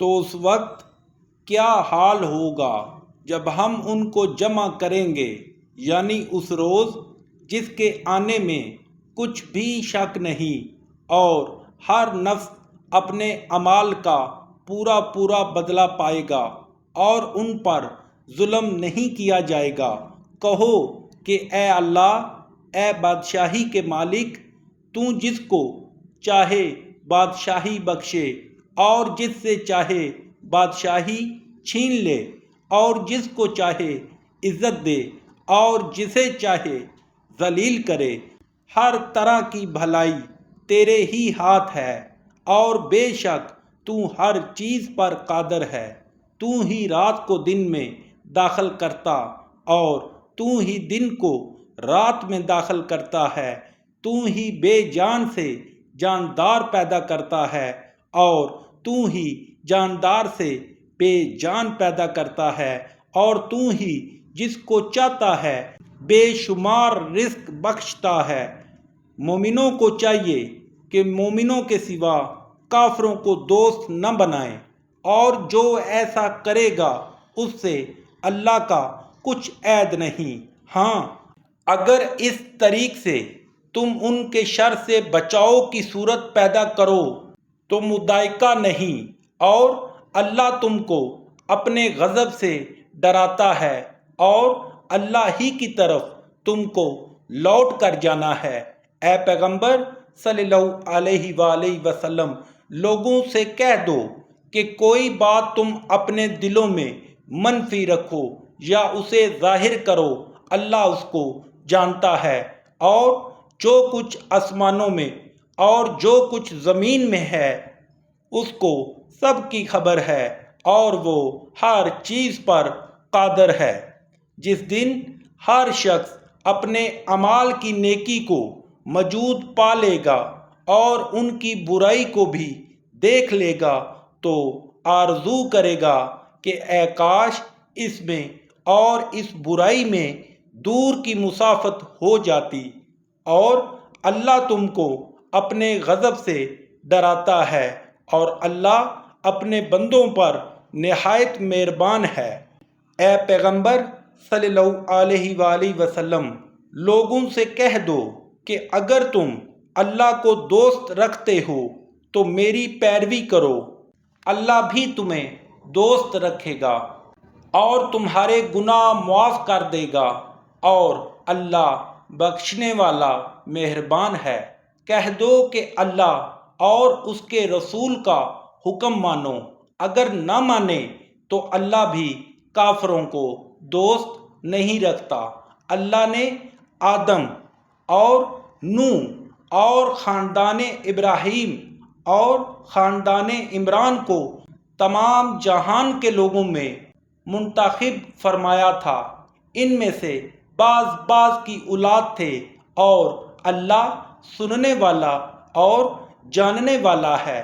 تو اس وقت کیا حال ہوگا جب ہم ان کو جمع کریں گے، یعنی اس روز جس کے آنے میں کچھ بھی شک نہیں، اور ہر نفس اپنے اعمال کا پورا پورا بدلہ پائے گا اور ان پر ظلم نہیں کیا جائے گا۔ کہو کہ اے اللہ، اے بادشاہی کے مالک، تو جس کو چاہے بادشاہی بخشے اور جس سے چاہے بادشاہی چھین لے، اور جس کو چاہے عزت دے اور جسے چاہے ذلیل کرے۔ ہر طرح کی بھلائی تیرے ہی ہاتھ ہے، اور بے شک تو ہر چیز پر قادر ہے۔ تو ہی رات کو دن میں داخل کرتا اور تو ہی دن کو رات میں داخل کرتا ہے۔ تو ہی بے جان سے جاندار پیدا کرتا ہے، اور تو ہی جاندار سے بے جان پیدا کرتا ہے، اور تو ہی جس کو چاہتا ہے بے شمار رزق بخشتا ہے۔ مومنوں کو چاہیے کہ مومنوں کے سوا کافروں کو دوست نہ بنائیں، اور جو ایسا کرے گا اس سے اللہ کا کچھ عہد نہیں۔ ہاں، اگر اس طریق سے تم ان کے شر سے بچاؤ کی صورت پیدا کرو تو مضائقہ نہیں، اور اللہ تم کو اپنے غضب سے ڈراتا ہے، اور اللہ ہی کی طرف تم کو لوٹ کر جانا ہے۔ اے پیغمبر صلی اللہ علیہ وآلہ وسلم، لوگوں سے کہہ دو کہ کوئی بات تم اپنے دلوں میں منفی رکھو یا اسے ظاہر کرو، اللہ اس کو جانتا ہے، اور جو کچھ آسمانوں میں اور جو کچھ زمین میں ہے اس کو سب کی خبر ہے، اور وہ ہر چیز پر قادر ہے۔ جس دن ہر شخص اپنے اعمال کی نیکی کو موجود پا لے گا اور ان کی برائی کو بھی دیکھ لے گا تو آرزو کرے گا کہ اے کاش اس میں اور اس برائی میں دور کی مسافت ہو جاتی۔ اور اللہ تم کو اپنے غضب سے ڈراتا ہے، اور اللہ اپنے بندوں پر نہایت مہربان ہے۔ اے پیغمبر صلی اللہ علیہ وآلہ وسلم، لوگوں سے کہہ دو کہ اگر تم اللہ کو دوست رکھتے ہو تو میری پیروی کرو، اللہ بھی تمہیں دوست رکھے گا اور تمہارے گناہ معاف کر دے گا، اور اللہ بخشنے والا مہربان ہے۔ کہہ دو کہ اللہ اور اس کے رسول کا حکم مانو، اگر نہ مانے تو اللہ بھی کافروں کو دوست نہیں رکھتا۔ اللہ نے آدم اور نوح اور خاندان ابراہیم اور خاندان عمران کو تمام جہان کے لوگوں میں منتخب فرمایا تھا۔ ان میں سے بعض بعض کی اولاد تھے، اور اللہ سننے والا اور جاننے والا ہے۔